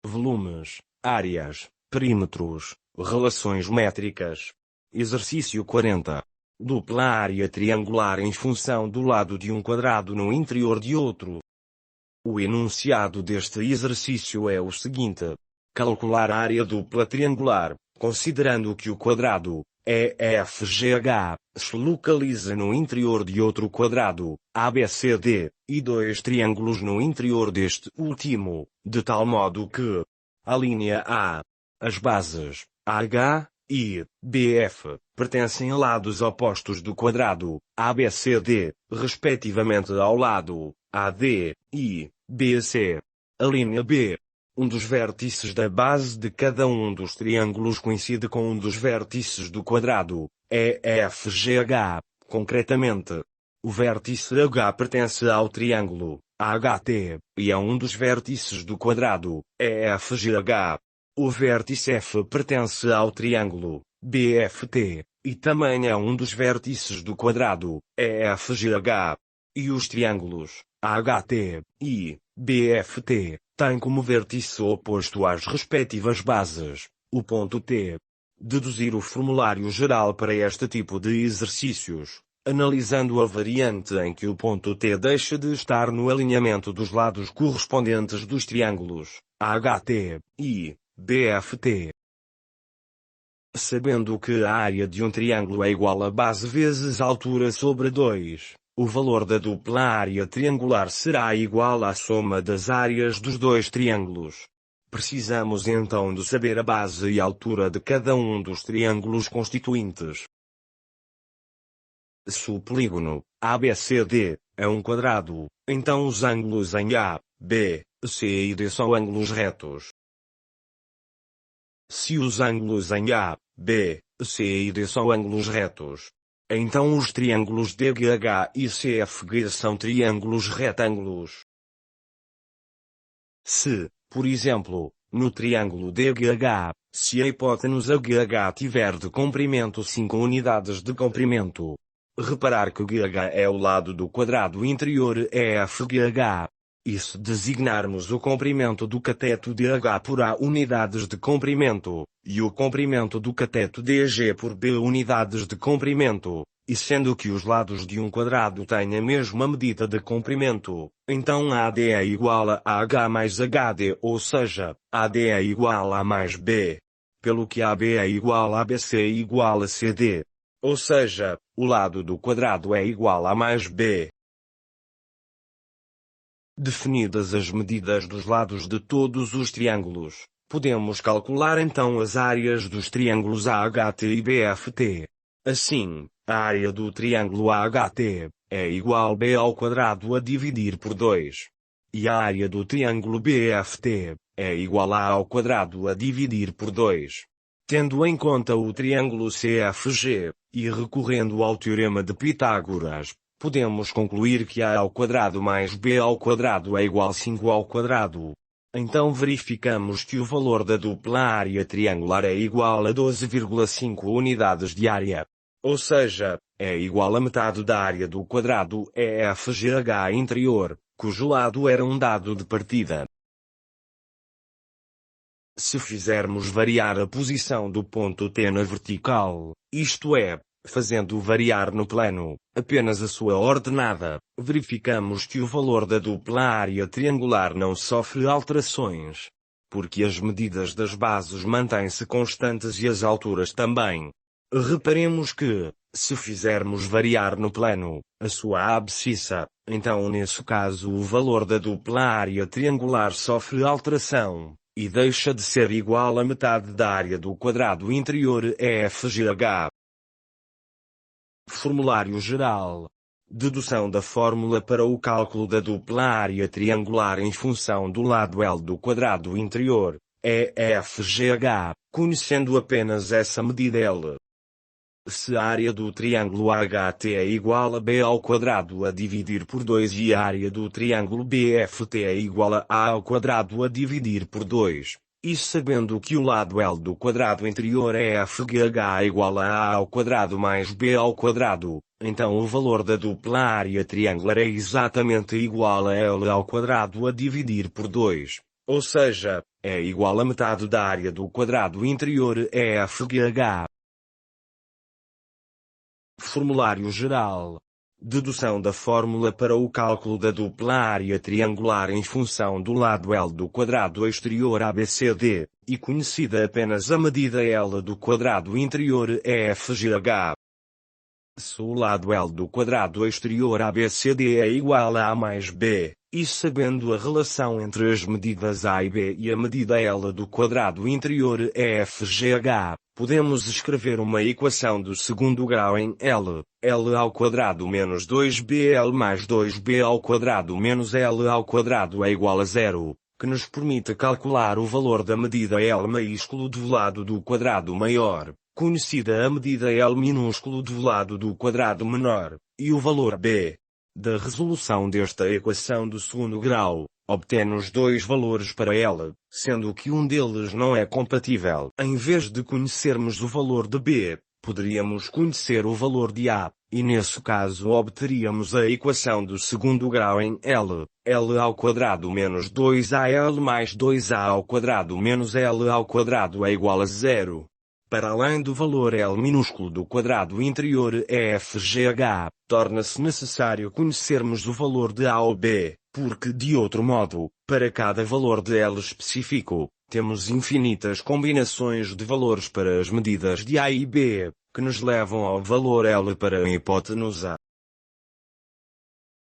volumes, áreas, perímetros, relações métricas. Exercício 40. Dupla área triangular em função do lado de um quadrado no interior de outro. O enunciado deste exercício é o seguinte: calcular a área dupla triangular, considerando que o quadrado EFGH se localiza no interior de outro quadrado, ABCD, e dois triângulos no interior deste último, de tal modo que a linha A, as bases AH e BF pertencem a lados opostos do quadrado ABCD, respectivamente ao lado AD e BC. A linha B. Um dos vértices da base de cada um dos triângulos coincide com um dos vértices do quadrado EFGH. Concretamente, o vértice H pertence ao triângulo AHT e é um dos vértices do quadrado EFGH. O vértice F pertence ao triângulo BFT e também é um dos vértices do quadrado EFGH. E os triângulos AHT e BFT têm como vértice oposto às respectivas bases o ponto T. Deduzir o formulário geral para este tipo de exercícios, analisando a variante em que o ponto T deixa de estar no alinhamento dos lados correspondentes dos triângulos AHT e BFT. Sabendo que a área de um triângulo é igual a base vezes a altura sobre 2, o valor da dupla área triangular será igual à soma das áreas dos dois triângulos. Precisamos então de saber a base e a altura de cada um dos triângulos constituintes. Se o polígono ABCD é um quadrado, então os ângulos em A, B, C e D são ângulos retos. Se os ângulos em A, B, C e D são ângulos retos, então os triângulos DGH e CFG são triângulos retângulos. Se, por exemplo, no triângulo DGH, se a hipotenusa GH tiver de comprimento 5 unidades de comprimento, reparar que GH é o lado do quadrado interior EFGH. E se designarmos o comprimento do cateto DH por A unidades de comprimento, e o comprimento do cateto DG por B unidades de comprimento, e sendo que os lados de um quadrado têm a mesma medida de comprimento, então AD é igual a AH mais HD, ou seja, AD é igual a mais B. Pelo que AB é igual a BC igual a CD. Ou seja, o lado do quadrado é igual a mais B. Definidas as medidas dos lados de todos os triângulos, podemos calcular então as áreas dos triângulos AHT e BFT. Assim, a área do triângulo AHT é igual a B ao quadrado a dividir por 2. E a área do triângulo BFT é igual a A ao quadrado a dividir por 2. Tendo em conta o triângulo CFG, e recorrendo ao teorema de Pitágoras, podemos concluir que A ao quadrado mais B ao quadrado é igual a 5 ao quadrado. Então verificamos que o valor da dupla área triangular é igual a 12,5 unidades de área. Ou seja, é igual a metade da área do quadrado EFGH interior, cujo lado era um dado de partida. Se fizermos variar a posição do ponto T na vertical, isto é, fazendo variar no plano apenas a sua ordenada, verificamos que o valor da dupla área triangular não sofre alterações, porque as medidas das bases mantêm-se constantes e as alturas também. Reparemos que, se fizermos variar no plano a sua abscissa, então nesse caso o valor da dupla área triangular sofre alteração, e deixa de ser igual a metade da área do quadrado interior EFGH. Formulário geral. Dedução da fórmula para o cálculo da dupla área triangular em função do lado L do quadrado interior, EFGH, conhecendo apenas essa medida L. Se a área do triângulo AHT é igual a B ao quadrado a dividir por 2 e a área do triângulo BFT é igual a A ao quadrado a dividir por 2, e sabendo que o lado L do quadrado interior EFGH é igual a A ao quadrado mais B ao quadrado, então o valor da dupla área triangular é exatamente igual a L ao quadrado a dividir por 2, ou seja, é igual a metade da área do quadrado interior EFGH. Formulário geral. Dedução da fórmula para o cálculo da dupla área triangular em função do lado L do quadrado exterior ABCD, e conhecida apenas a medida L do quadrado interior EFGH. Se o lado L do quadrado exterior ABCD é igual a A mais B, e sabendo a relação entre as medidas A e B e a medida L do quadrado interior EFGH, podemos escrever uma equação do segundo grau em L ao quadrado menos 2BL mais 2B ao quadrado menos L ao quadrado é igual a zero, que nos permite calcular o valor da medida L maiúsculo do lado do quadrado maior, conhecida a medida L minúsculo do lado do quadrado menor, e o valor B. Da resolução desta equação do segundo grau, obtemos dois valores para L, sendo que um deles não é compatível. Em vez de conhecermos o valor de B, poderíamos conhecer o valor de A, e nesse caso obteríamos a equação do segundo grau em L ao quadrado menos 2AL mais 2A ao quadrado menos L ao quadrado é igual a zero. Para além do valor L minúsculo do quadrado interior EFGH, torna-se necessário conhecermos o valor de A ou B, porque de outro modo, para cada valor de L específico, temos infinitas combinações de valores para as medidas de A e B, que nos levam ao valor L para a hipotenusa.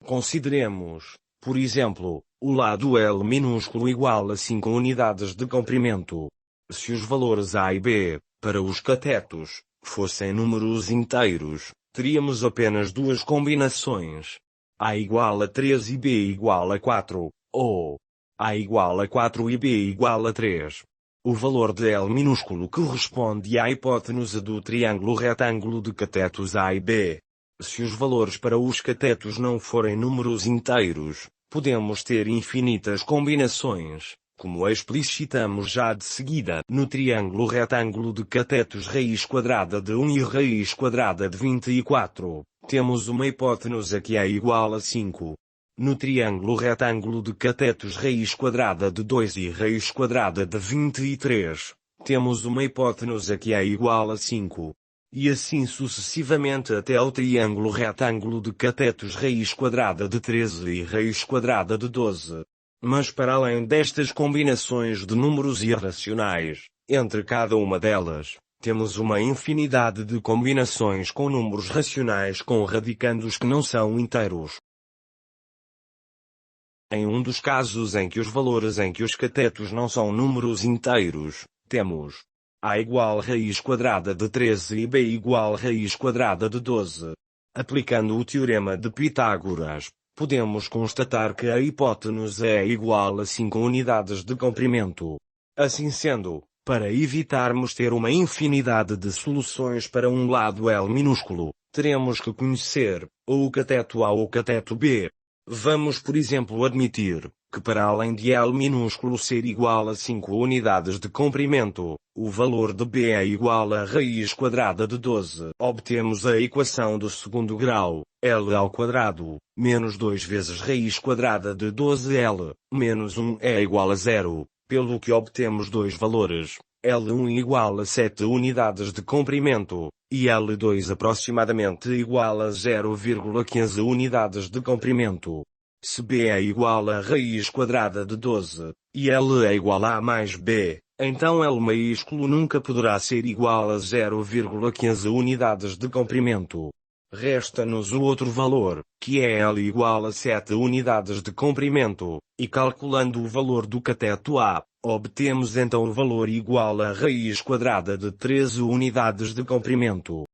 Consideremos, por exemplo, o lado L minúsculo igual a 5 unidades de comprimento. Se os valores A e B, para os catetos, fossem números inteiros, teríamos apenas duas combinações. A igual a 3 e B igual a 4, ou A igual a 4 e B igual a 3. O valor de L minúsculo corresponde à hipotenusa do triângulo retângulo de catetos A e B. Se os valores para os catetos não forem números inteiros, podemos ter infinitas combinações, como explicitamos já de seguida. No triângulo retângulo de catetos raiz quadrada de 1 e raiz quadrada de 24, temos uma hipotenusa que é igual a 5. No triângulo retângulo de catetos raiz quadrada de 2 e raiz quadrada de 23, temos uma hipotenusa que é igual a 5. E assim sucessivamente até ao triângulo retângulo de catetos raiz quadrada de 13 e raiz quadrada de 12. Mas para além destas combinações de números irracionais, entre cada uma delas, temos uma infinidade de combinações com números racionais com radicandos que não são inteiros. Em um dos casos em que os valores em que os catetos não são números inteiros, temos A igual raiz quadrada de 13 e B igual raiz quadrada de 12. Aplicando o teorema de Pitágoras, podemos constatar que a hipotenusa é igual a 5 unidades de comprimento. Assim sendo, para evitarmos ter uma infinidade de soluções para um lado L minúsculo, teremos que conhecer ou o cateto A ou o cateto B. Vamos por exemplo admitir que para além de L minúsculo ser igual a 5 unidades de comprimento, o valor de B é igual a raiz quadrada de 12. Obtemos a equação do segundo grau, L ao quadrado, menos 2 vezes raiz quadrada de 12L, menos 1 é igual a zero, pelo que obtemos dois valores, L1 igual a 7 unidades de comprimento, e L2 aproximadamente igual a 0,15 unidades de comprimento. Se B é igual a raiz quadrada de 12, e L é igual a mais B, então L maiúsculo nunca poderá ser igual a 0,15 unidades de comprimento. Resta-nos o outro valor, que é L igual a 7 unidades de comprimento, e calculando o valor do cateto A, obtemos então o valor igual a raiz quadrada de 13 unidades de comprimento.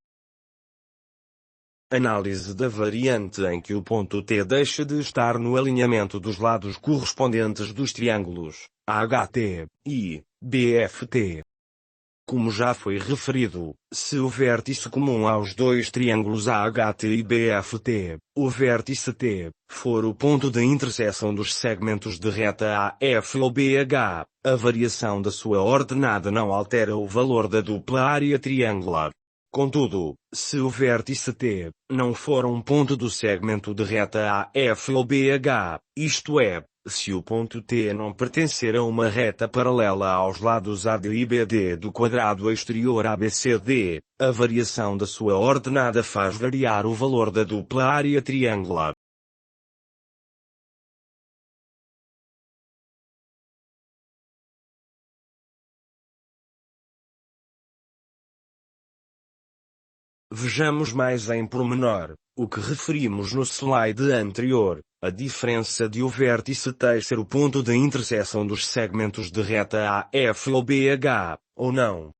Análise da variante em que o ponto T deixa de estar no alinhamento dos lados correspondentes dos triângulos AHT e BFT. Como já foi referido, se o vértice comum aos dois triângulos AHT e BFT, o vértice T, for o ponto de interseção dos segmentos de reta AF ou BH, a variação da sua ordenada não altera o valor da dupla área triangular. Contudo, se o vértice T não for um ponto do segmento de reta AF ou BH, isto é, Se o ponto T não pertencer a uma reta paralela aos lados AD e BD do quadrado exterior ABCD, a variação da sua ordenada faz variar o valor da dupla área triangular. Vejamos mais em pormenor o que referimos no slide anterior, a diferença de o vértice T ser o ponto de interseção dos segmentos de reta AF ou BH, ou não.